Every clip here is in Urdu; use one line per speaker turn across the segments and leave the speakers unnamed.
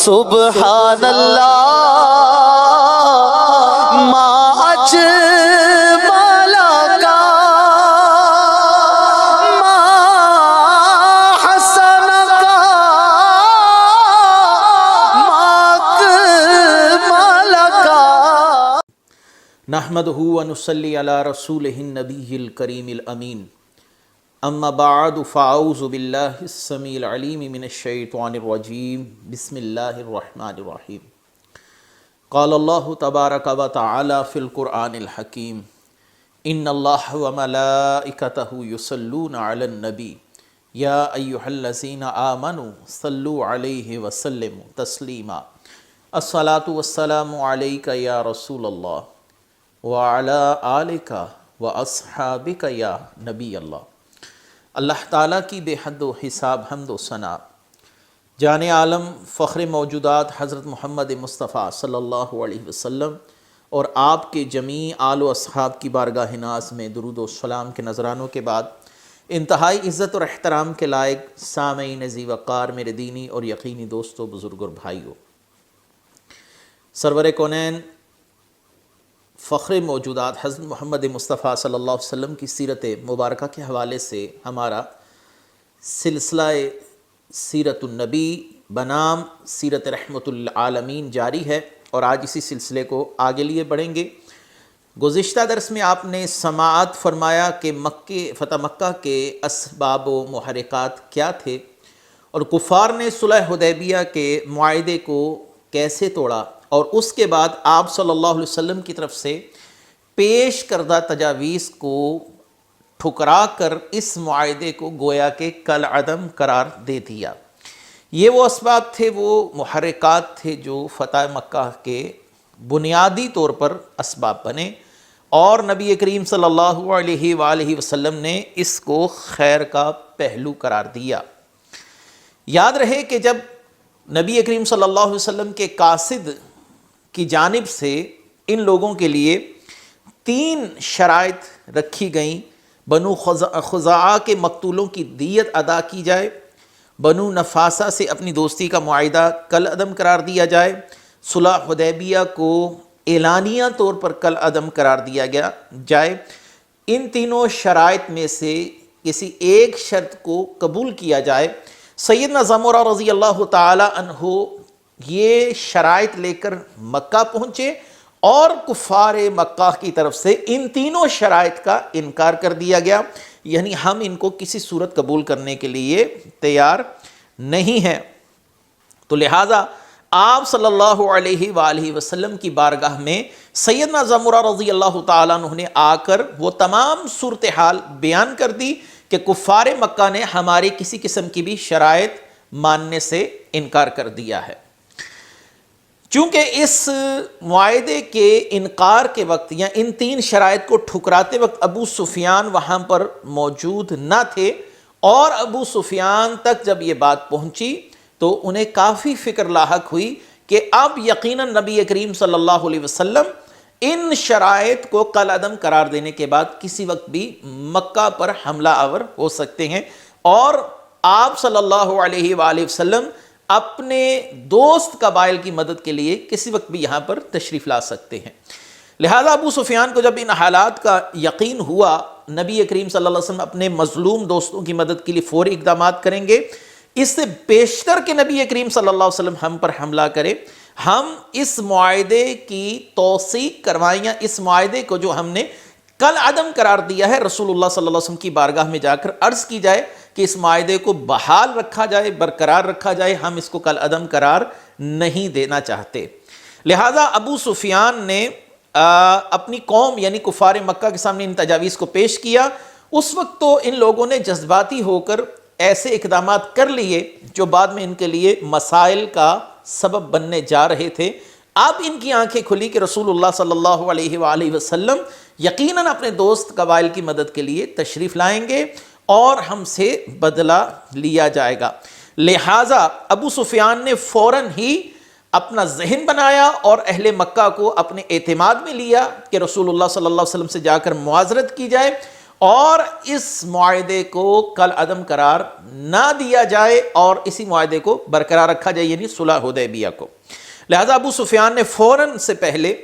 سبحان اللہ ما اجمل کا ما حسن کا ما اکمل کا۔
نحمدہ ونصلی علی رسولہ النبی الکریم الامین، اما بعد فاعوذ باللہ السمیع العلیم من الشیطان الرجیم، بسم اللہ الرحمن الرحیم۔ قال اللہ تبارک و تعالی فی القرآن الحکیم، ان اللہ وملائکتہ یصلون علی النبی یا ایہا الذین آمنوا صلوا علیہ وسلموا تسلیما۔ الصلاۃ والسلام علیک یا رسول اللہ وعلی آلک واصحابک یا نبی اللہ۔ اللہ تعالیٰ کی بے حد و حساب حمد و ثنا جان عالم فخر موجودات حضرت محمد مصطفیٰ صلی اللہ علیہ وسلم اور آپ کے جمیع آل و اصحاب کی بارگاہ ناز میں درود و سلام کے نذرانوں کے بعد انتہائی عزت اور احترام کے لائق سامعین ذی وقار میرے دینی اور یقینی دوستوں، بزرگ اور بھائیوں، سرور کونین فخر موجودات حضرت محمد مصطفیٰ صلی اللہ علیہ وسلم کی سیرت مبارکہ کے حوالے سے ہمارا سلسلہ سیرت النبی بنام سیرت رحمت العالمین جاری ہے، اور آج اسی سلسلے کو آگے لیے بڑھیں گے۔ گزشتہ درس میں آپ نے سماعت فرمایا کہ فتح مکہ کے اسباب و محرکات کیا تھے، اور کفار نے صلح حدیبیہ کے معاہدے کو کیسے توڑا، اور اس کے بعد آپ صلی اللہ علیہ وسلم کی طرف سے پیش کردہ تجاویز کو ٹھکرا کر اس معاہدے کو گویا کہ کالعدم قرار دے دیا۔ یہ وہ اسباب تھے، وہ محرکات تھے جو فتح مکہ کے بنیادی طور پر اسباب بنے، اور نبی کریم صلی اللہ علیہ وآلہ وسلم نے اس کو خیر کا پہلو قرار دیا۔ یاد رہے کہ جب نبی کریم صلی اللہ علیہ وسلم کے قاصد کی جانب سے ان لوگوں کے لیے 3 شرائط رکھی گئیں، بنو خزاعہ کے مقتولوں کی دیت ادا کی جائے، بنو نفاسہ سے اپنی دوستی کا معاہدہ کالعدم قرار دیا جائے، صلح حدیبیہ کو اعلانیہ طور پر کالعدم قرار دیا جائے۔ ان تینوں شرائط میں سے کسی ایک شرط کو قبول کیا جائے۔ سیدنا زمرہ رضی اللہ تعالی عنہ یہ شرائط لے کر مکہ پہنچے، اور کفار مکہ کی طرف سے ان تینوں شرائط کا انکار کر دیا گیا، یعنی ہم ان کو کسی صورت قبول کرنے کے لیے تیار نہیں ہیں۔ تو لہٰذا آپ صلی اللہ علیہ وآلہ وسلم کی بارگاہ میں سیدنا زمرہ رضی اللہ تعالیٰ عنہ نے آ کر وہ تمام صورتحال بیان کر دی کہ کفار مکہ نے ہماری کسی قسم کی بھی شرائط ماننے سے انکار کر دیا ہے۔ چونکہ اس معاہدے کے انکار کے وقت یا ان 3 شرائط کو ٹھکراتے وقت ابو سفیان وہاں پر موجود نہ تھے، اور ابو سفیان تک جب یہ بات پہنچی تو انہیں کافی فکر لاحق ہوئی کہ اب یقیناً نبی کریم صلی اللہ علیہ وسلم ان شرائط کو کالعدم قرار دینے کے بعد کسی وقت بھی مکہ پر حملہ آور ہو سکتے ہیں، اور آپ صلی اللہ علیہ وآلہ وسلم اپنے دوست قبائل کی مدد کے لیے کسی وقت بھی یہاں پر تشریف لا سکتے ہیں۔ لہذا ابو سفیان کو جب ان حالات کا یقین ہوا، نبی کریم صلی اللہ علیہ وسلم اپنے مظلوم دوستوں کی مدد کے لیے فوری اقدامات کریں گے، اس سے بیشتر کہ نبی کریم صلی اللہ علیہ وسلم ہم پر حملہ کرے، ہم اس معاہدے کی توثیق کروائیں، یا اس معاہدے کو جو ہم نے کالعدم قرار دیا ہے رسول اللہ صلی اللہ علیہ وسلم کی بارگاہ میں جا کر عرض کی جائے کہ اس معاہدے کو بحال رکھا جائے، برقرار رکھا جائے، ہم اس کو کالعدم قرار نہیں دینا چاہتے۔ لہٰذا ابو سفیان نے اپنی قوم یعنی کفار مکہ کے سامنے ان تجاویز کو پیش کیا۔ اس وقت تو ان لوگوں نے جذباتی ہو کر ایسے اقدامات کر لیے جو بعد میں ان کے لیے مسائل کا سبب بننے جا رہے تھے۔ اب ان کی آنکھیں کھلی کہ رسول اللہ صلی اللہ علیہ وآلہ وسلم یقیناً اپنے دوست قبائل کی مدد کے لیے تشریف لائیں گے، اور ہم سے بدلہ لیا جائے گا۔ لہٰذا ابو سفیان نے فوراً ہی اپنا ذہن بنایا اور اہل مکہ کو اپنے اعتماد میں لیا کہ رسول اللہ صلی اللہ علیہ وسلم سے جا کر معاذرت کی جائے، اور اس معاہدے کو کل عدم قرار نہ دیا جائے اور اسی معاہدے کو برقرار رکھا جائے، یعنی صلح حدیبیہ کو۔ لہذا ابو سفیان نے فوراً سے پہلے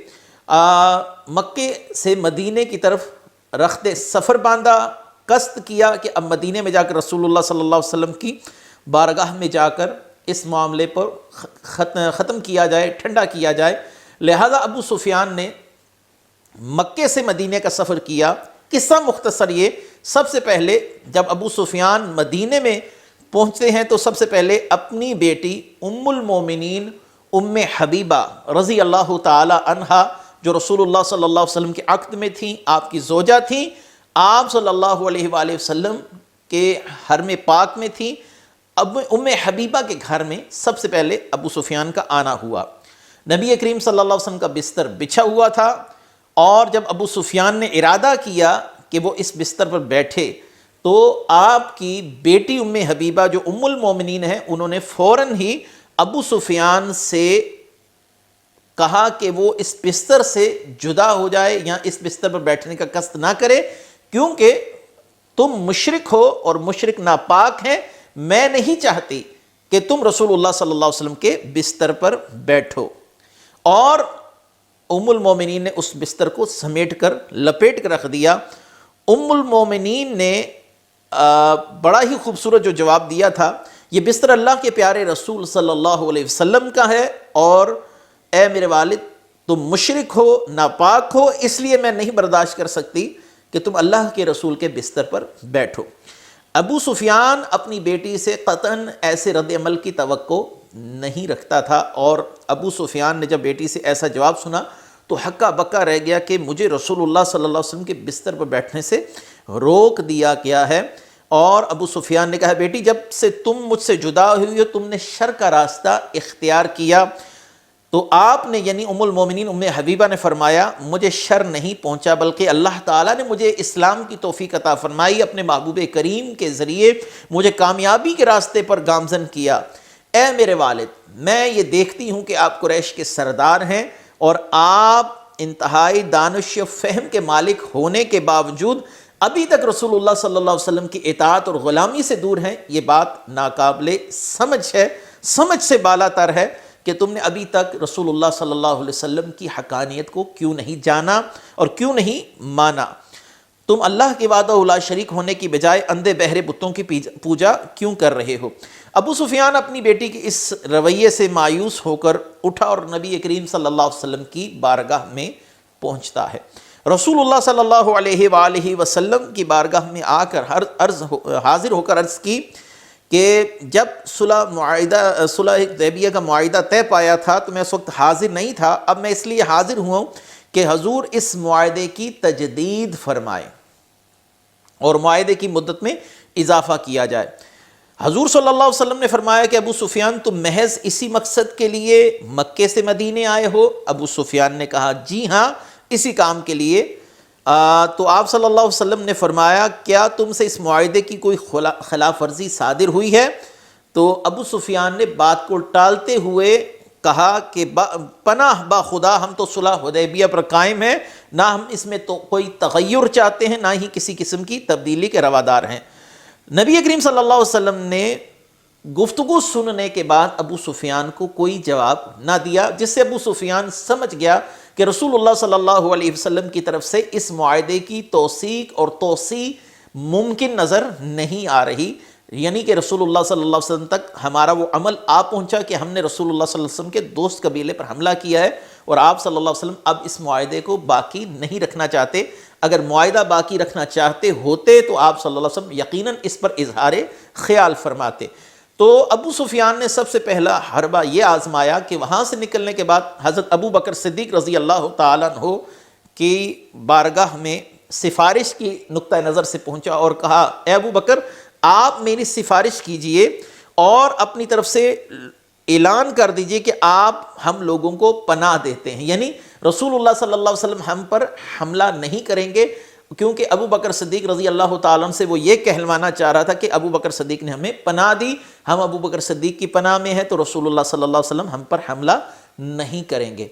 مکے سے مدینے کی طرف رخت سفر باندھا، قصد کیا کہ اب مدینے میں جا کر رسول اللہ صلی اللہ علیہ وسلم کی بارگاہ میں جا کر اس معاملے پر ختم کیا جائے، ٹھنڈا کیا جائے۔ لہذا ابو سفیان نے مکے سے مدینے کا سفر کیا۔ قصہ مختصر یہ، سب سے پہلے جب ابو سفیان مدینے میں پہنچتے ہیں تو سب سے پہلے اپنی بیٹی ام المومنین ام حبیبہ رضی اللہ تعالی عنہا، جو رسول اللہ صلی اللہ علیہ وسلم کے عقد میں تھیں، آپ کی زوجہ تھیں، آپ صلی اللہ علیہ وآلہ وسلم کے حرم پاک میں تھیں، اب ام حبیبہ کے گھر میں سب سے پہلے ابو سفیان کا آنا ہوا۔ نبی کریم صلی اللہ علیہ وسلم کا بستر بچھا ہوا تھا، اور جب ابو سفیان نے ارادہ کیا کہ وہ اس بستر پر بیٹھے تو آپ کی بیٹی ام حبیبہ جو ام المومنین ہیں، انہوں نے فوراً ہی ابو سفیان سے کہا کہ وہ اس بستر سے جدا ہو جائے یا اس بستر پر بیٹھنے کا قصد نہ کرے، کیونکہ تم مشرک ہو اور مشرک ناپاک ہیں، میں نہیں چاہتی کہ تم رسول اللہ صلی اللہ علیہ وسلم کے بستر پر بیٹھو۔ اور ام المومنین نے اس بستر کو سمیٹ کر لپیٹ کر رکھ دیا۔ ام المومنین نے بڑا ہی خوبصورت جو جواب دیا تھا، یہ بستر اللہ کے پیارے رسول صلی اللہ علیہ وسلم کا ہے، اور اے میرے والد تم مشرک ہو، ناپاک ہو، اس لیے میں نہیں برداشت کر سکتی کہ تم اللہ کے رسول کے بستر پر بیٹھو۔ ابو سفیان اپنی بیٹی سے قطعاً ایسے رد عمل کی توقع نہیں رکھتا تھا، اور ابو سفیان نے جب بیٹی سے ایسا جواب سنا تو ہکا بکا رہ گیا کہ مجھے رسول اللہ صلی اللہ علیہ وسلم کے بستر پر بیٹھنے سے روک دیا گیا ہے۔ اور ابو سفیان نے کہا، بیٹی جب سے تم مجھ سے جدا ہوئی ہو تم نے شر کا راستہ اختیار کیا۔ تو آپ نے یعنی ام المومنین ام حبیبہ نے فرمایا، مجھے شر نہیں پہنچا بلکہ اللہ تعالیٰ نے مجھے اسلام کی توفیق عطا فرمائی، اپنے محبوب کریم کے ذریعے مجھے کامیابی کے راستے پر گامزن کیا۔ اے میرے والد، میں یہ دیکھتی ہوں کہ آپ قریش کے سردار ہیں اور آپ انتہائی دانش و فہم کے مالک ہونے کے باوجود ابھی تک رسول اللہ صلی اللہ علیہ وسلم کی اطاعت اور غلامی سے دور ہیں۔ یہ بات ناقابل سمجھ ہے، سمجھ سے بالا تر ہے کہ تم نے ابھی تک رسول اللہ صلی اللہ علیہ وسلم کی حقانیت کو کیوں نہیں جانا اور کیوں نہیں مانا؟ تم اللہ کے وحدہ لا شریک ہونے کی بجائے اندھے بہرے بتوں کی پوجا کیوں کر رہے ہو؟ ابو سفیان اپنی بیٹی کے اس رویے سے مایوس ہو کر اٹھا اور نبی کریم صلی اللہ علیہ وسلم کی بارگاہ میں پہنچتا ہے۔ رسول اللہ صلی اللہ علیہ وآلہ وسلم کی بارگاہ میں آ کر حاضر ہو کر عرض کی کہ جب صلح حدیبیہ کا معاہدہ طے پایا تھا تو میں اس وقت حاضر نہیں تھا، اب میں اس لیے حاضر ہوا ہوں کہ حضور اس معاہدے کی تجدید فرمائے اور معاہدے کی مدت میں اضافہ کیا جائے۔ حضور صلی اللہ علیہ وسلم نے فرمایا کہ ابو سفیان تم محض اسی مقصد کے لیے مکے سے مدینے آئے ہو؟ ابو سفیان نے کہا جی ہاں، اسی کام کے لیے۔ تو آپ صلی اللہ علیہ وسلم نے فرمایا کیا تم سے اس معاہدے کی کوئی خلاف ورزی صادر ہوئی ہے؟ تو ابو سفیان نے بات کو ٹالتے ہوئے کہا کہ پناہ با خدا، ہم تو صلح حدیبیہ پر قائم ہیں، نہ ہم اس میں تو کوئی تغیر چاہتے ہیں، نہ ہی کسی قسم کی تبدیلی کے روادار ہیں۔ نبی کریم صلی اللہ علیہ وسلم نے گفتگو سننے کے بعد ابو سفیان کو کوئی جواب نہ دیا، جس سے ابو سفیان سمجھ گیا کہ رسول اللہ صلی اللہ علیہ وسلم کی طرف سے اس معاہدے کی توثیق اور توسیع ممکن نظر نہیں آ رہی، یعنی کہ رسول اللہ صلی اللہ علیہ وسلم تک ہمارا وہ عمل آ پہنچا کہ ہم نے رسول اللہ صلی اللہ علیہ وسلم کے دوست قبیلے پر حملہ کیا ہے، اور آپ صلی اللہ علیہ وسلم اب اس معاہدے کو باقی نہیں رکھنا چاہتے۔ اگر معاہدہ باقی رکھنا چاہتے ہوتے تو آپ صلی اللہ علیہ وسلم یقیناً اس پر اظہار خیال فرماتے۔ تو ابو سفیان نے سب سے پہلا حربہ یہ آزمایا کہ وہاں سے نکلنے کے بعد حضرت ابو بکر صدیق رضی اللہ تعالیٰ عنہ کی بارگاہ میں سفارش کی نقطہ نظر سے پہنچا اور کہا اے ابو بکر آپ میری سفارش کیجئے اور اپنی طرف سے اعلان کر دیجئے کہ آپ ہم لوگوں کو پناہ دیتے ہیں، یعنی رسول اللہ صلی اللہ علیہ وسلم ہم پر حملہ نہیں کریں گے، کیونکہ ابو بکر صدیق رضی اللہ تعالیٰ عنہ سے وہ یہ کہلوانا چاہ رہا تھا کہ ابو بکر صدیق نے ہمیں پناہ دی، ہم ابو بکر صدیق کی پناہ میں ہیں تو رسول اللہ صلی اللہ علیہ وسلم ہم پر حملہ نہیں کریں گے۔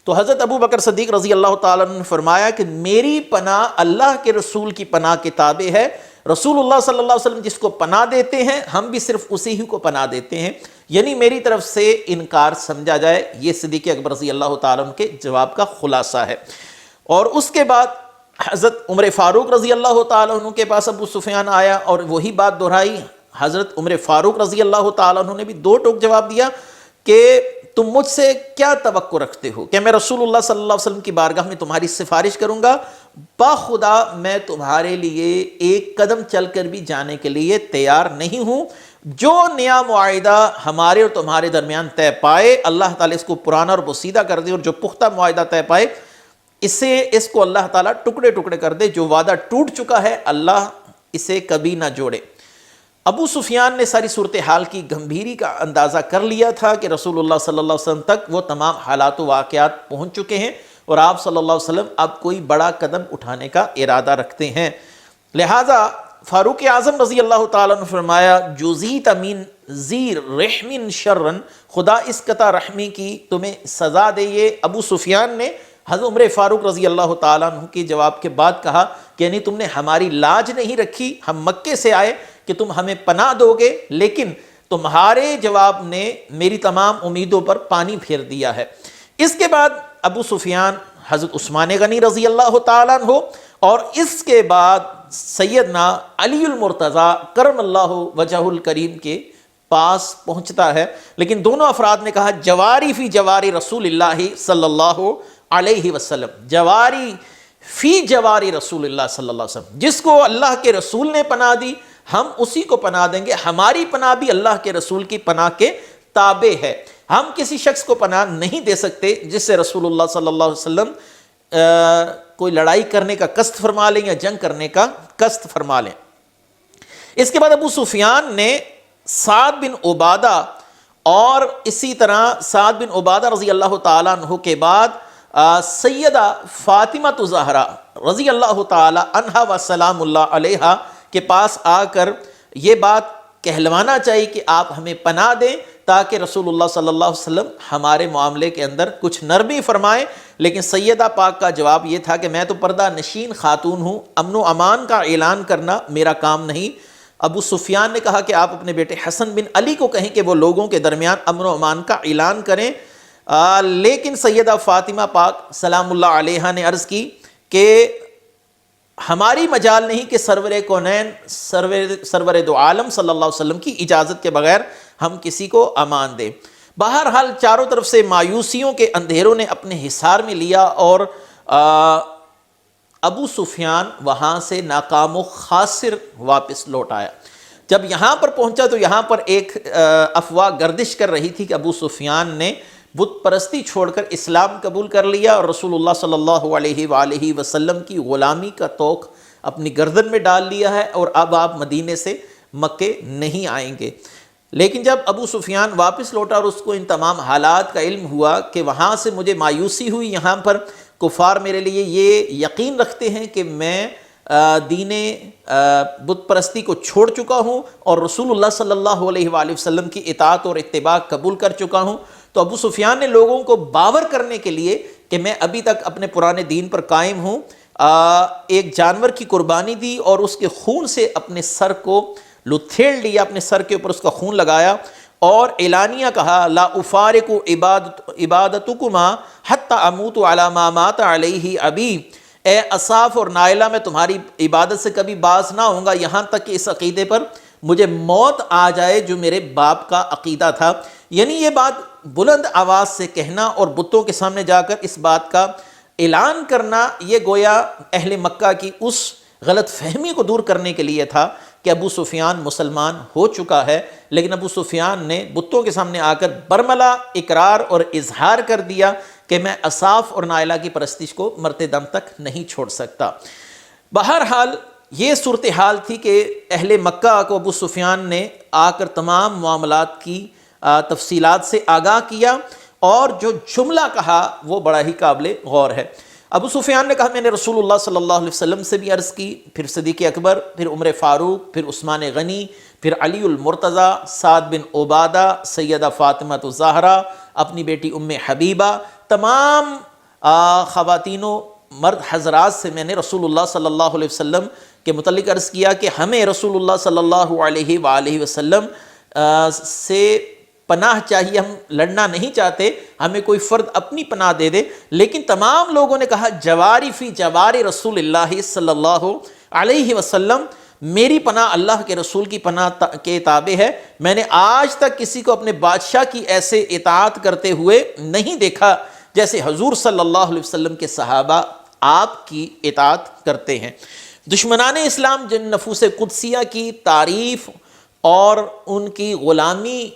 تو حضرت ابو بکر صدیق رضی اللہ تعالیٰ عنہ نے فرمایا کہ میری پناہ اللہ کے رسول کی پناہ کے تابع ہے، رسول اللہ صلی اللہ علیہ وسلم جس کو پناہ دیتے ہیں ہم بھی صرف اسی ہی کو پناہ دیتے ہیں، یعنی میری طرف سے انکار سمجھا جائے۔ یہ صدیق اکبر رضی اللہ تعالیٰ عنہ کے جواب کا خلاصہ ہے۔ اور اس کے بعد حضرت عمر فاروق رضی اللہ تعالیٰ عنہ کے پاس ابو سفیان آیا اور وہی بات دہرائی۔ حضرت عمر فاروق رضی اللہ تعالیٰ عنہ نے بھی دو ٹوک جواب دیا کہ تم مجھ سے کیا توقع رکھتے ہو کہ میں رسول اللہ صلی اللہ علیہ وسلم کی بارگاہ میں تمہاری سفارش کروں گا؟ باخدا میں تمہارے لیے ایک قدم چل کر بھی جانے کے لیے تیار نہیں ہوں۔ جو نیا معاہدہ ہمارے اور تمہارے درمیان طے پائے اللہ تعالیٰ اس کو پرانا اور بوسیدہ کر دے، اور جو پختہ معاہدہ طے پائے اس کو اللہ تعالیٰ ٹکڑے ٹکڑے کر دے۔ جو وعدہ ٹوٹ چکا ہے اللہ اسے کبھی نہ جوڑے۔ ابو سفیان نے ساری صورتحال کی گمبھیری کا اندازہ کر لیا تھا کہ رسول اللہ صلی اللہ علیہ وسلم تک وہ تمام حالات و واقعات پہنچ چکے ہیں اور آپ صلی اللہ علیہ وسلم اب کوئی بڑا قدم اٹھانے کا ارادہ رکھتے ہیں۔ لہٰذا فاروق اعظم رضی اللہ تعالیٰ نے فرمایا جزیت من ذی رحم شرن، خدا اس قطع رحمی کی تمہیں سزا دے۔ یہ ابو سفیان نے حضرت عمر فاروق رضی اللہ تعالیٰ عنہ کے جواب کے بعد کہا کہ یعنی تم نے ہماری لاج نہیں رکھی، ہم مکے سے آئے کہ تم ہمیں پناہ دو گے، لیکن تمہارے جواب نے میری تمام امیدوں پر پانی پھیر دیا ہے۔ اس کے بعد ابو سفیان حضرت عثمان غنی رضی اللہ تعالیٰ عنہ اور اس کے بعد سیدنا علی المرتضیٰ کرم اللہ وجہ الکریم کے پاس پہنچتا ہے، لیکن دونوں افراد نے کہا جواری فی جواری رسول اللہ صلی اللہ علیہ وسلم، جواری فی جواری رسول اللہ صلی اللہ علیہ وسلم، جس کو اللہ کے رسول نے پناہ دی ہم اسی کو پناہ دیں گے، ہماری پناہ بھی اللہ کے رسول کی پناہ کے تابع ہے۔ ہم کسی شخص کو پناہ نہیں دے سکتے جس سے رسول اللہ صلی اللہ علیہ وسلم کوئی لڑائی کرنے کا قصد فرما لیں یا جنگ کرنے کا قصد فرما لیں۔ اس کے بعد ابو سفیان نے سعد بن عبادہ اور اسی طرح سعد بن عبادہ رضی اللہ تعالیٰ عنہ کے بعد سیدہ فاطمہ الزہرا رضی اللہ تعالیٰ عنہا و سلام اللہ علیہا کے پاس آ کر یہ بات کہلوانا چاہیے کہ آپ ہمیں پناہ دیں تاکہ رسول اللہ صلی اللہ علیہ وسلم ہمارے معاملے کے اندر کچھ نرمی فرمائیں، لیکن سیدہ پاک کا جواب یہ تھا کہ میں تو پردہ نشین خاتون ہوں، امن و امان کا اعلان کرنا میرا کام نہیں۔ ابو سفیان نے کہا کہ آپ اپنے بیٹے حسن بن علی کو کہیں کہ وہ لوگوں کے درمیان امن و امان کا اعلان کریں، لیکن سیدہ فاطمہ پاک سلام اللہ علیہا نے عرض کی کہ ہماری مجال نہیں کہ سرور کونین سرور دو عالم صلی اللہ علیہ وسلم کی اجازت کے بغیر ہم کسی کو امان دیں۔ بہرحال چاروں طرف سے مایوسیوں کے اندھیروں نے اپنے حصار میں لیا اور ابو سفیان وہاں سے ناکام و خاسر واپس لوٹ آیا۔ جب یہاں پر پہنچا تو یہاں پر ایک افواہ گردش کر رہی تھی کہ ابو سفیان نے بت پرستی چھوڑ کر اسلام قبول کر لیا اور رسول اللہ صلی اللہ علیہ وآلہ وسلم کی غلامی کا توق اپنی گردن میں ڈال لیا ہے اور اب آپ مدینے سے مکے نہیں آئیں گے۔ لیکن جب ابو سفیان واپس لوٹا اور اس کو ان تمام حالات کا علم ہوا کہ وہاں سے مجھے مایوسی ہوئی، یہاں پر کفار میرے لیے یہ یقین رکھتے ہیں کہ میں دین بت پرستی کو چھوڑ چکا ہوں اور رسول اللہ صلی اللہ علیہ وآلہ وسلم کی اطاعت اور اتباع قبول کر چکا ہوں، تو ابو سفیان نے لوگوں کو باور کرنے کے لیے کہ میں ابھی تک اپنے پرانے دین پر قائم ہوں، ایک جانور کی قربانی دی اور اس کے خون سے اپنے سر کو لتھیڑ لیا، اپنے سر کے اوپر اس کا خون لگایا اور اعلانیہ کہا لا افارق عبادتکما حتی اموت علی ما مات علیہ ابی، اے اصاف اور نائلہ میں تمہاری عبادت سے کبھی باز نہ ہوں گا یہاں تک کہ اس عقیدے پر مجھے موت آ جائے جو میرے باپ کا عقیدہ تھا۔ یعنی یہ بات بلند آواز سے کہنا اور بتوں کے سامنے جا کر اس بات کا اعلان کرنا، یہ گویا اہل مکہ کی اس غلط فہمی کو دور کرنے کے لیے تھا کہ ابو سفیان مسلمان ہو چکا ہے، لیکن ابو سفیان نے بتوں کے سامنے آ کر برملا اقرار اور اظہار کر دیا کہ میں اصاف اور نائلہ کی پرستش کو مرتے دم تک نہیں چھوڑ سکتا۔ بہرحال یہ صورتحال تھی کہ اہل مکہ کو ابو سفیان نے آ کر تمام معاملات کی تفصیلات سے آگاہ کیا اور جو جملہ کہا وہ بڑا ہی قابل غور ہے۔ ابو سفیان نے کہا میں نے رسول اللہ صلی اللہ علیہ وسلم سے بھی عرض کی، پھر صدیق اکبر، پھر عمر فاروق، پھر عثمان غنی، پھر علی المرتضیٰ، سعد بن عبادہ، سیدہ فاطمہ الزہرا، اپنی بیٹی ام حبیبہ، تمام خواتین و مرد حضرات سے میں نے رسول اللہ صلی اللہ علیہ وسلم کے متعلق عرض کیا کہ ہمیں رسول اللہ صلی اللہ علیہ وآلہ وسلم سے پناہ چاہیے، ہم لڑنا نہیں چاہتے، ہمیں کوئی فرد اپنی پناہ دے دے. لیکن تمام لوگوں نے کہا جواری فی جواری رسول اللہ صلی اللہ علیہ وسلم، میری پناہ اللہ کے رسول کی پناہ کے تابع ہے. میں نے آج تک کسی کو اپنے بادشاہ کی ایسے اطاعت کرتے ہوئے نہیں دیکھا جیسے حضور صلی اللہ علیہ وسلم کے صحابہ آپ کی اطاعت کرتے ہیں. دشمنان اسلام جن نفوس قدسیہ کی تعریف اور ان کی غلامی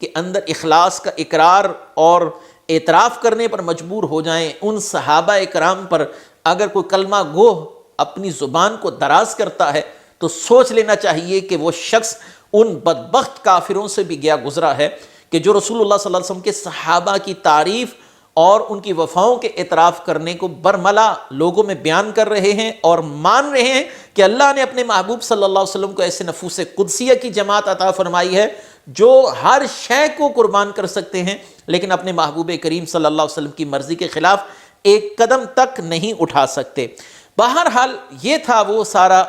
کے اندر اخلاص کا اقرار اور اعتراف کرنے پر مجبور ہو جائیں، ان صحابہ اکرام پر اگر کوئی کلمہ گوہ اپنی زبان کو دراز کرتا ہے تو سوچ لینا چاہیے کہ وہ شخص ان بدبخت کافروں سے بھی گیا گزرا ہے کہ جو رسول اللہ صلی اللہ علیہ وسلم کے صحابہ کی تعریف اور ان کی وفاؤں کے اعتراف کرنے کو برملا لوگوں میں بیان کر رہے ہیں اور مان رہے ہیں کہ اللہ نے اپنے محبوب صلی اللہ علیہ وسلم کو ایسے نفوس قدسیہ کی جماعت عطا فرمائی ہے جو ہر شے کو قربان کر سکتے ہیں لیکن اپنے محبوب کریم صلی اللہ علیہ وسلم کی مرضی کے خلاف ایک قدم تک نہیں اٹھا سکتے. بہرحال یہ تھا وہ سارا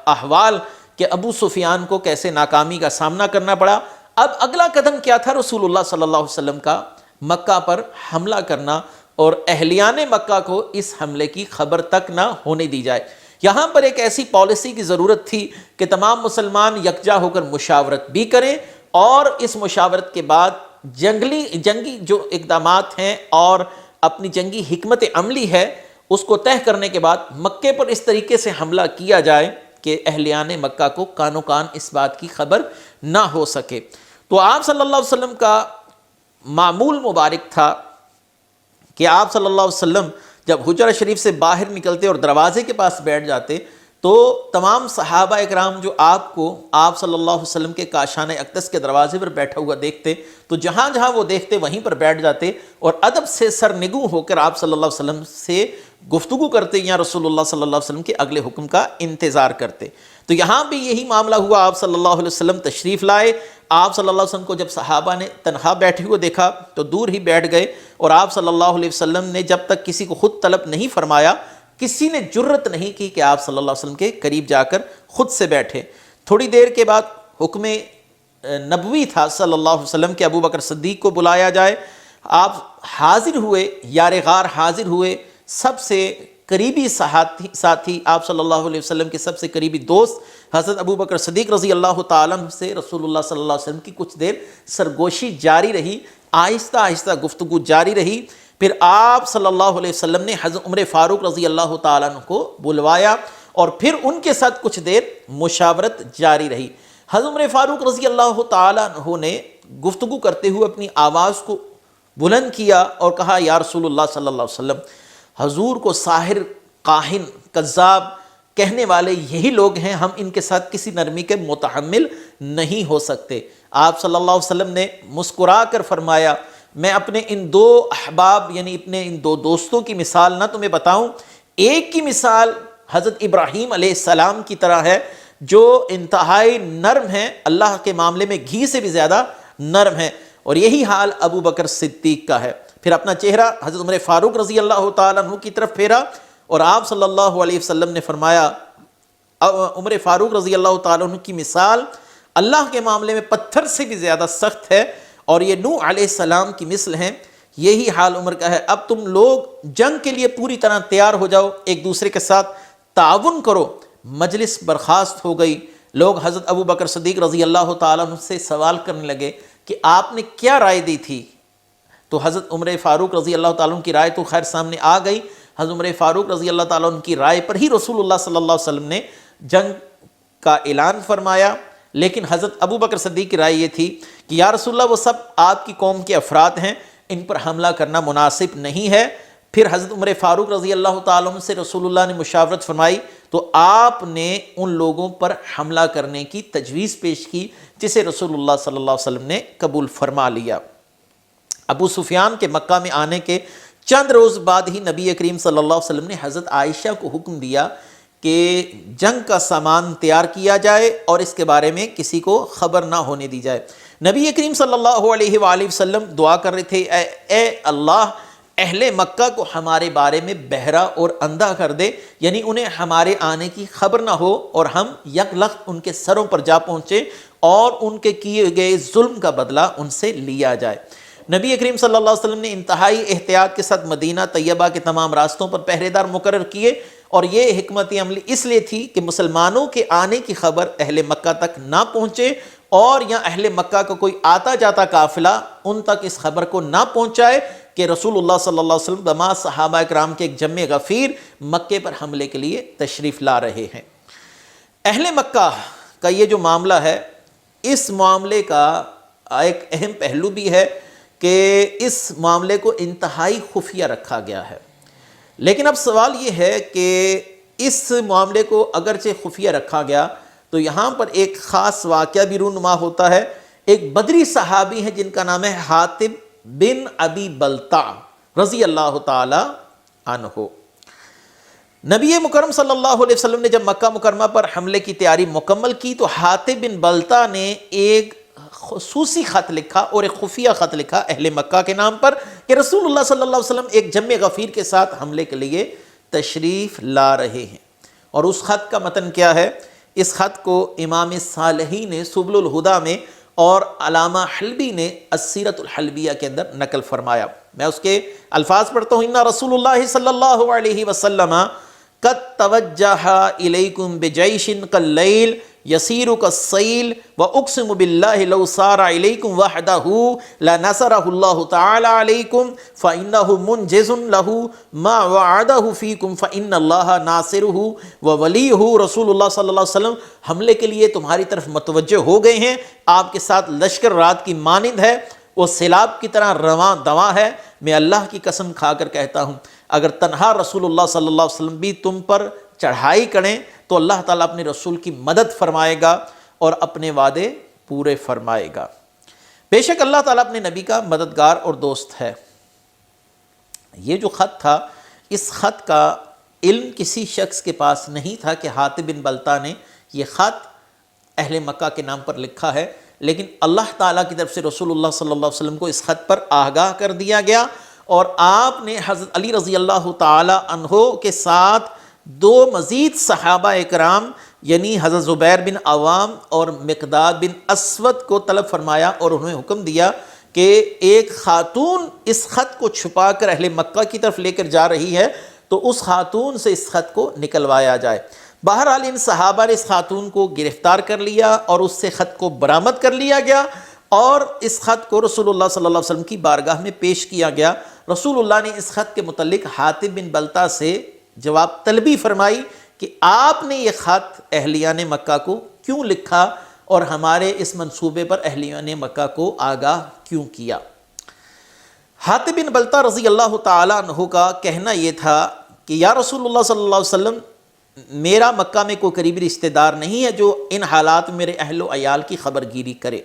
احوال کہ ابو سفیان کو کیسے ناکامی کا سامنا کرنا پڑا. اب اگلا قدم کیا تھا رسول اللہ صلی اللہ علیہ وسلم کا؟ مکہ پر حملہ کرنا اور اہلیان مکہ کو اس حملے کی خبر تک نہ ہونے دی جائے. یہاں پر ایک ایسی پالیسی کی ضرورت تھی کہ تمام مسلمان یکجا ہو کر مشاورت بھی کریں اور اس مشاورت کے بعد جنگی جو اقدامات ہیں اور اپنی جنگی حکمت عملی ہے اس کو طے کرنے کے بعد مکے پر اس طریقے سے حملہ کیا جائے کہ اہلیان مکہ کو کانو کان اس بات کی خبر نہ ہو سکے. تو آپ صلی اللہ علیہ وسلم کا معمول مبارک تھا کہ آپ صلی اللہ علیہ وسلم جب حجرہ شریف سے باہر نکلتے اور دروازے کے پاس بیٹھ جاتے تو تمام صحابہ اکرام جو آپ کو آپ صلی اللہ علیہ وسلم کے کاشان اقدس کے دروازے پر بیٹھا ہوا دیکھتے تو جہاں جہاں وہ دیکھتے وہیں پر بیٹھ جاتے اور ادب سے سرنگوں ہو کر آپ صلی اللہ علیہ وسلم سے گفتگو کرتے یا رسول اللہ صلی اللہ علیہ وسلم کے اگلے حکم کا انتظار کرتے. تو یہاں بھی یہی معاملہ ہوا. آپ صلی اللہ علیہ وسلم تشریف لائے. آپ صلی اللہ علیہ وسلم کو جب صحابہ نے تنہا بیٹھے ہوئے دیکھا تو دور ہی بیٹھ گئے اور آپ صلی اللہ علیہ وسلم نے جب تک کسی کو خود طلب نہیں فرمایا کسی نے جرت نہیں کی کہ آپ صلی اللہ علیہ وسلم کے قریب جا کر خود سے بیٹھے. تھوڑی دیر کے بعد حکم نبوی تھا صلی اللہ علیہ وسلم کہ ابو بکر صدیق کو بلایا جائے. آپ حاضر ہوئے، یار غار حاضر ہوئے. سب سے قریبی ساتھی آپ صلی اللہ علیہ وسلم کے سب سے قریبی دوست حضرت ابو بکر صدیق رضی اللہ تعالیٰ عنہ سے رسول اللہ صلی اللہ علیہ وسلم کی کچھ دیر سرگوشی جاری رہی، آہستہ آہستہ گفتگو جاری رہی. پھر آپ صلی اللہ علیہ وسلم نے حضرت عمر فاروق رضی اللہ تعالیٰ عنہ کو بلوایا اور پھر ان کے ساتھ کچھ دیر مشاورت جاری رہی. حضرت عمر فاروق رضی اللہ تعالیٰ عنہ نے گفتگو کرتے ہوئے اپنی آواز کو بلند کیا اور کہا یا رسول اللہ صلی اللہ علیہ وسلم، حضور کو ساحر، کاہن، کذاب کہنے والے یہی لوگ ہیں، ہم ان کے ساتھ کسی نرمی کے متحمل نہیں ہو سکتے. آپ صلی اللہ علیہ وسلم نے مسکرا کر فرمایا میں اپنے ان دو احباب یعنی اپنے ان دو دوستوں کی مثال نہ تمہیں بتاؤں. ایک کی مثال حضرت ابراہیم علیہ السلام کی طرح ہے جو انتہائی نرم ہیں، اللہ کے معاملے میں گھی سے بھی زیادہ نرم ہیں، اور یہی حال ابو بکر صدیق کا ہے. پھر اپنا چہرہ حضرت عمر فاروق رضی اللہ تعالیٰ عنہ کی طرف پھیرا اور آپ صلی اللہ علیہ وسلم نے فرمایا عمر فاروق رضی اللہ تعالیٰ عنہ کی مثال اللہ کے معاملے میں پتھر سے بھی زیادہ سخت ہے اور یہ نوح علیہ السلام کی مثل ہیں. یہی حال عمر کا ہے. اب تم لوگ جنگ کے لیے پوری طرح تیار ہو جاؤ، ایک دوسرے کے ساتھ تعاون کرو. مجلس برخاست ہو گئی. لوگ حضرت ابو بکر صدیق رضی اللہ تعالیٰ عنہ سے سوال کرنے لگے کہ آپ نے کیا رائے دی تھی؟ تو حضرت عمر فاروق رضی اللہ تعالیٰ عنہ کی رائے تو خیر سامنے آ گئی. حضرت عمر فاروق رضی اللہ تعالیٰ عنہ کی رائے پر ہی رسول اللہ صلی اللہ علیہ وسلم نے جنگ کا اعلان فرمایا. لیکن حضرت ابو بکر صدیق کی رائے یہ تھی کہ یا رسول اللہ وہ سب آپ کی قوم کے افراد ہیں، ان پر حملہ کرنا مناسب نہیں ہے. پھر حضرت عمر فاروق رضی اللہ تعالیٰ عنہ سے رسول اللہ نے مشاورت فرمائی تو آپ نے ان لوگوں پر حملہ کرنے کی تجویز پیش کی جسے رسول اللہ صلی اللہ علیہ وسلم نے قبول فرما لیا. ابو سفیان کے مکہ میں آنے کے چند روز بعد ہی نبی کریم صلی اللہ علیہ وسلم نے حضرت عائشہ کو حکم دیا کہ جنگ کا سامان تیار کیا جائے اور اس کے بارے میں کسی کو خبر نہ ہونے دی جائے. نبی کریم صلی اللہ علیہ وآلہ وسلم دعا کر رہے تھے اے اللہ اہل مکہ کو ہمارے بارے میں بہرا اور اندھا کر دے، یعنی انہیں ہمارے آنے کی خبر نہ ہو اور ہم یک لخت ان کے سروں پر جا پہنچے اور ان کے کیے گئے ظلم کا بدلہ ان سے لیا جائے۔ نبی کریم صلی اللہ علیہ وسلم نے انتہائی احتیاط کے ساتھ مدینہ طیبہ کے تمام راستوں پر پہرے دار مقرر کیے، اور یہ حکمت عملی اس لیے تھی کہ مسلمانوں کے آنے کی خبر اہل مکہ تک نہ پہنچے، اور یا اہل مکہ کا کوئی آتا جاتا قافلہ ان تک اس خبر کو نہ پہنچائے کہ رسول اللہ صلی اللہ علیہ وسلم بما صحابہ کرام کے ایک جمع غفیر مکے پر حملے کے لیے تشریف لا رہے ہیں۔ اہل مکہ کا یہ جو معاملہ ہے، اس معاملے کا ایک اہم پہلو بھی ہے کہ اس معاملے کو انتہائی خفیہ رکھا گیا ہے۔ لیکن اب سوال یہ ہے کہ اس معاملے کو اگرچہ خفیہ رکھا گیا تو یہاں پر ایک خاص واقعہ بھی رونما ہوتا ہے۔ ایک بدری صحابی ہیں جن کا نام ہے حاطب بن ابی بلتع رضی اللہ تعالی عنہ۔ نبی مکرم صلی اللہ علیہ وسلم نے جب مکہ مکرمہ پر حملے کی تیاری مکمل کی تو حاطب بن بلتع نے ایک خصوصی خط لکھا اور ایک خفیہ خط لکھا اہل مکہ کے نام پر کہ رسول اللہ صلی اللہ علیہ وسلم ایک جمع غفیر کے ساتھ حملے کے لیے تشریف لا رہے ہیں۔ اور اس خط کا متن کیا ہے؟ اس خط کو امام صالحی نے سبل الہدیٰ میں اور علامہ حلبی نے السیرۃ الحلبیہ کے اندر نقل فرمایا۔ میں اس کے الفاظ پڑھتا ہوں۔ ان رسول اللہ صلی اللہ علیہ وسلم قد توجہ الیکم بجیش کاللیل یسیر کالسیل واقسم باللہ لو سار الیکم وحدہ لنصرہ اللہ تعالی علیکم فانہ منجز لہ ما وعدہ فیکم فان اللہ ناصرہ وولیہ۔ رسول اللہ صلی اللہ علیہ وسلم حملے کے لیے تمہاری طرف متوجہ ہو گئے ہیں، آپ کے ساتھ لشکر رات کی مانند ہے، وہ سیلاب کی طرح رواں دواں ہے۔ میں اللہ کی قسم کھا کر کہتا ہوں اگر تنہا رسول اللہ صلی اللہ علیہ وسلم بھی تم پر چڑھائی کریں تو اللہ تعالیٰ اپنے رسول کی مدد فرمائے گا اور اپنے وعدے پورے فرمائے گا۔ بے شک اللہ تعالیٰ اپنے نبی کا مددگار اور دوست ہے۔ یہ جو خط تھا، اس خط کا علم کسی شخص کے پاس نہیں تھا کہ حاطب بن بلتع نے یہ خط اہل مکہ کے نام پر لکھا ہے، لیکن اللہ تعالیٰ کی طرف سے رسول اللہ صلی اللہ علیہ وسلم کو اس خط پر آگاہ کر دیا گیا، اور آپ نے حضرت علی رضی اللہ تعالی عنہ کے ساتھ دو مزید صحابہ اکرام یعنی حضرت زبیر بن عوام اور مقداد بن اسود کو طلب فرمایا اور انہیں حکم دیا کہ ایک خاتون اس خط کو چھپا کر اہل مکہ کی طرف لے کر جا رہی ہے، تو اس خاتون سے اس خط کو نکلوایا جائے۔ بہرحال ان صحابہ نے اس خاتون کو گرفتار کر لیا اور اس سے خط کو برآمد کر لیا گیا، اور اس خط کو رسول اللہ صلی اللہ علیہ وسلم کی بارگاہ میں پیش کیا گیا۔ رسول اللہ نے اس خط کے متعلق حاطب بن بلتع سے جواب طلبی فرمائی کہ آپ نے یہ خط اہلیان مکہ کو کیوں لکھا اور ہمارے اس منصوبے پر اہلیان مکہ کو آگاہ کیوں کیا۔ حاطب بن بلتع رضی اللہ تعالی عنہ کا کہنا یہ تھا کہ یا رسول اللہ صلی اللہ علیہ وسلم، میرا مکہ میں کوئی قریبی رشتہ دار نہیں ہے جو ان حالات میں میرے اہل و عیال کی خبر گیری کرے۔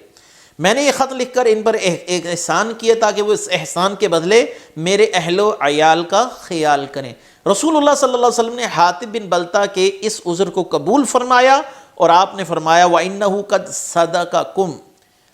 میں نے یہ خط لکھ کر ان پر ایک احسان کیا تاکہ وہ اس احسان کے بدلے میرے اہل و عیال کا خیال کریں۔ رسول اللہ صلی اللہ علیہ وسلم نے حاطب بن بلتع کے اس عذر کو قبول فرمایا اور آپ نے فرمایا وَإِنَّهُ قَدْ صَدَقَكُمْ،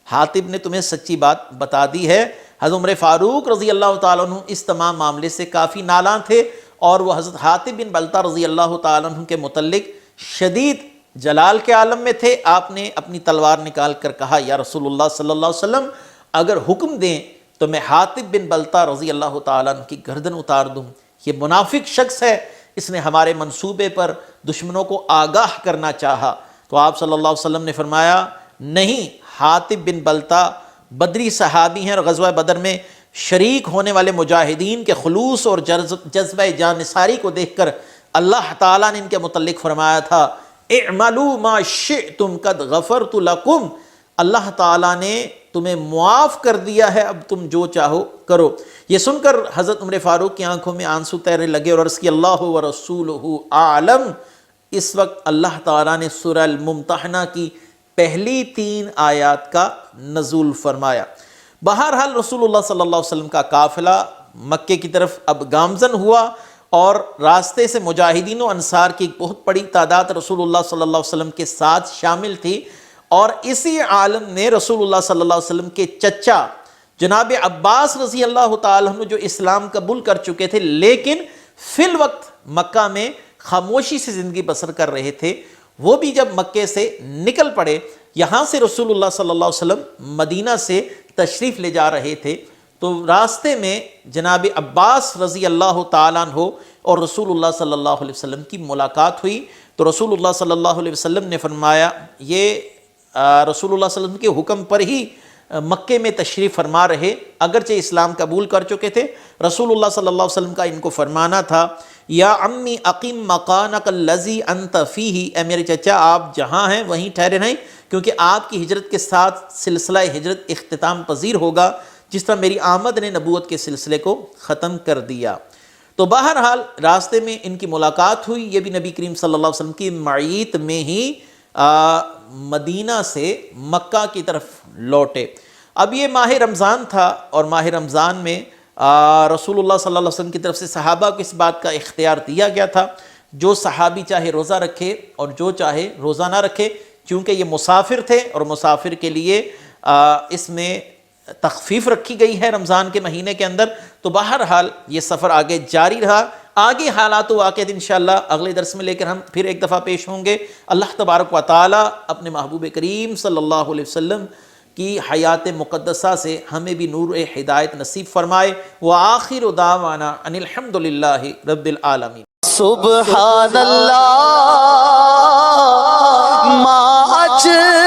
حاطب نے تمہیں سچی بات بتا دی ہے۔ حضرت عمر فاروق رضی اللہ تعالیٰ عنہ اس تمام معاملے سے کافی نالاں تھے، اور وہ حضرت حاطب بن بلتع رضی اللہ تعالیٰ عنہ کے متعلق شدید جلال کے عالم میں تھے۔ آپ نے اپنی تلوار نکال کر کہا یا رسول اللہ صلی اللہ علیہ وسلم، اگر حکم دیں تو میں حاطب بن بلتع رضی اللہ تعالیٰ عنہ کی گردن اتار دوں۔ یہ منافق شخص ہے، اس نے ہمارے منصوبے پر دشمنوں کو آگاہ کرنا چاہا۔ تو آپ صلی اللہ علیہ وسلم نے فرمایا نہیں، حاطب بن بلتع بدری صحابی ہیں اور غزوہ بدر میں شریک ہونے والے مجاہدین کے خلوص اور جذبہ جانثاری کو دیکھ کر اللہ تعالیٰ نے ان کے متعلق فرمایا تھا اعملوا ما شئتم قد غفرت لکم، اللہ تعالیٰ نے تمہیں معاف کر دیا ہے، اب تم جو چاہو کرو۔ یہ سن کر حضرت عمر فاروق کی آنکھوں میں آنسو تیرنے لگے اور عرض کی اللہ ورسولہ اعلم۔ اس وقت اللہ تعالیٰ نے سورہ الممتحنہ کی پہلی 3 آیات کا نزول فرمایا۔ بہرحال رسول اللہ صلی اللہ علیہ وسلم کا قافلہ مکے کی طرف اب گامزن ہوا، اور راستے سے مجاہدین و انصار کی ایک بہت بڑی تعداد رسول اللہ صلی اللہ علیہ وسلم کے ساتھ شامل تھی، اور اسی عالم نے رسول اللہ صلی اللہ علیہ وسلم کے چچا جناب عباس رضی اللہ تعالیٰ عنہ جو اسلام قبول کر چکے تھے لیکن فی الوقت مکہ میں خاموشی سے زندگی بسر کر رہے تھے، وہ بھی جب مکے سے نکل پڑے، یہاں سے رسول اللہ صلی اللہ علیہ وسلم مدینہ سے تشریف لے جا رہے تھے، تو راستے میں جناب عباس رضی اللہ تعالیٰ عنہ اور رسول اللہ صلی اللہ علیہ وسلم کی ملاقات ہوئی۔ تو رسول اللہ صلی اللہ علیہ وسلم نے فرمایا، یہ رسول اللہ صلی اللہ علیہ وسلم کے حکم پر ہی مکے میں تشریف فرما رہے، اگرچہ اسلام قبول کر چکے تھے۔ رسول اللہ صلی اللہ علیہ وسلم کا ان کو فرمانا تھا، یا عمی اقیم مکانک الذی انت فیہ، اے میرے چچا آپ جہاں ہیں وہیں ٹھہرے رہیں، کیونکہ آپ کی ہجرت کے ساتھ سلسلہ ہجرت اختتام پذیر ہوگا، جس طرح میری آمد نے نبوت کے سلسلے کو ختم کر دیا۔ تو بہرحال راستے میں ان کی ملاقات ہوئی، یہ بھی نبی کریم صلی اللہ علیہ وسلم کی معیت میں ہی مدینہ سے مکہ کی طرف لوٹے۔ اب یہ ماہ رمضان تھا، اور ماہ رمضان میں رسول اللہ صلی اللہ علیہ وسلم کی طرف سے صحابہ کو اس بات کا اختیار دیا گیا تھا، جو صحابی چاہے روزہ رکھے اور جو چاہے روزہ نہ رکھے، چونکہ یہ مسافر تھے اور مسافر کے لیے اس میں تخفیف رکھی گئی ہے رمضان کے مہینے کے اندر۔ تو بہرحال یہ سفر آگے جاری رہا، آگے حالات و واقعات انشاءاللہ اگلے درس میں لے کر ہم پھر ایک دفعہ پیش ہوں گے۔ اللہ تبارک و تعالی اپنے محبوب کریم صلی اللہ علیہ وسلم کی حیات مقدسہ سے ہمیں بھی نور ہدایت نصیب فرمائے۔ وآخر دعوانا ان الحمدللہ رب العالمین۔
سبحان اللہ ما اجل